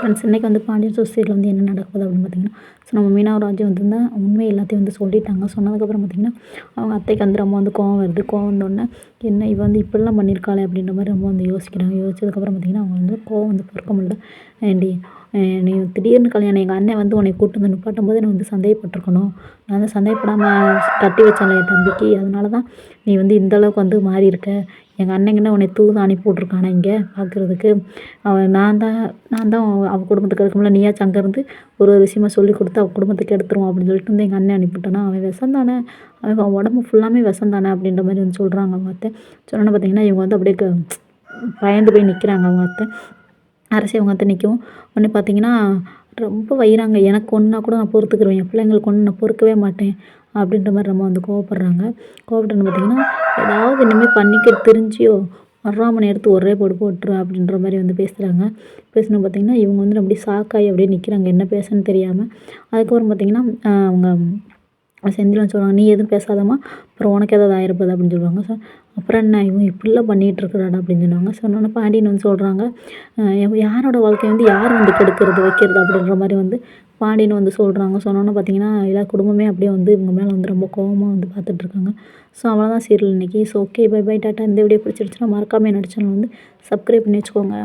Friends இன்றைக்கி வந்து Pandian serial வந்து என்ன நடக்குது அப்படின்னு பார்த்தீங்கன்னா, ஸோ நம்ம மீனாராஜ் வந்து தான் உண்மை எல்லாத்தையும் வந்து சொல்லிட்டாங்க. சொன்னதுக்கப்புறம் பார்த்தீங்கன்னா, அவங்க அத்தைக்கு வந்து ரொம்ப வந்து கோவம் வருது. கோவம் வந்தோடனே என்ன இவ வந்து இப்படிலாம் பண்ணியிருக்காளே அப்படின்ற மாதிரி ரொம்ப வந்து யோசிக்கிறாங்க. யோசிச்சதுக்கப்புறம் பார்த்தீங்கன்னா, அவங்க வந்து கோவம் வந்து பொறுக்க முடியல. ஏன்டி நீ திடீர்னு கல்யாணம் எங்கள் அண்ணன் வந்து உன்னை கூட்டு வந்து நிப்பாட்டும்போது நான் வந்து சந்தேகப்பட்டுருக்கணும். நான் வந்து சந்தேகப்படாமல் கட்டி வச்சேன்ல என் தம்பிக்கு. அதனால தான் நீ வந்து இந்த அளவுக்கு வந்து மாறியிருக்க. எங்கள் அண்ணங்கிட்ட உன்னை தூது அனுப்பி விட்ருக்கானா இங்கே பார்க்குறதுக்கு. அவன் நான் தான் அவ குடும்பத்துக்கு எடுக்கும்ல, நீயாச்சும் அங்கேருந்து ஒரு ஒரு விஷயமா சொல்லிக் கொடுத்து அவ குடும்பத்துக்கு எடுத்துருவான் அப்படின்னு சொல்லிட்டு வந்து எங்கள் அண்ணன் அனுப்பிவிட்டானா. அவன் விஷம் தானே, அவன் உடம்பு ஃபுல்லாமே விஷம் தானே அப்படின்ற மாதிரி வந்து சொல்கிறாங்க அவங்க அத்தை. சொன்னோன்னே பார்த்தீங்கன்னா, இவங்க வந்து அப்படியே பயந்து போய் நிற்கிறாங்க அவங்க அத்தை. அரசி அவங்க அத்தை நிற்கவும் உடனே பார்த்தீங்கன்னா, ரொம்ப வையிறாங்க. எனக்கு ஒன்றுனா கூட நான் பொறுத்துக்கிருவேன். என் பிள்ளைங்களுக்கு ஒன்று நான் பொறுக்கவே மாட்டேன் அப்படின்ற மாதிரி ரொம்ப வந்து கோவப்படுறாங்க. கோவப்பட்டோன்னு பார்த்தீங்கன்னா, ஏதாவது இனிமேல் பண்ணிக்க தெரிஞ்சியோ அருவாமனை எடுத்து ஒரே போடு போட்டுருவேன் அப்படின்ற மாதிரி வந்து பேசுகிறாங்க. பேசினது பார்த்தீங்கன்னா, இவங்க வந்து அப்படியே ஷாக்காகி அப்படியே நிற்கிறாங்க. என்ன பேசன்னு தெரியாமல். அதுக்கப்புறம் பார்த்தீங்கன்னா, அவங்க செந்திலன் சொல்லுவாங்க, நீ எதுவும் பேசாதம்மா, அப்புறம் உனக்கு ஏதாவது ஆயிரப்போகுது அப்படின்னு சொல்லுவாங்க. அப்புறம் என்ன இவன் இப்படிலாம் பண்ணிகிட்ருக்குறாடா அப்படின்னு சொன்னாங்க. சொன்னோன்னே பாண்டியன் வந்து சொல்கிறாங்க, யாரோட வாழ்க்கைய வந்து யார் வந்து கெடுக்கிறது வைக்கிறது அப்படின்ற மாதிரி வந்து பாண்டியன் வந்து சொல்கிறாங்க. சொன்னோன்னே பார்த்தீங்கன்னா, எல்லா குடும்பமே அப்படியே வந்து இவங்க மேலே வந்து ரொம்ப கோவமாக வந்து பார்த்துட்ருக்காங்க. ஸோ அவ்வளோதான் சீரியல் இன்றைக்கி. ஸோ ஓகே, பை பை, டாட்டா. இந்த வீடியோ பிடிச்சிருச்சுன்னா மறக்காமல் என்னோட சேனல் வந்து சப்ஸ்கிரைப் பண்ணி வச்சுக்கோங்க.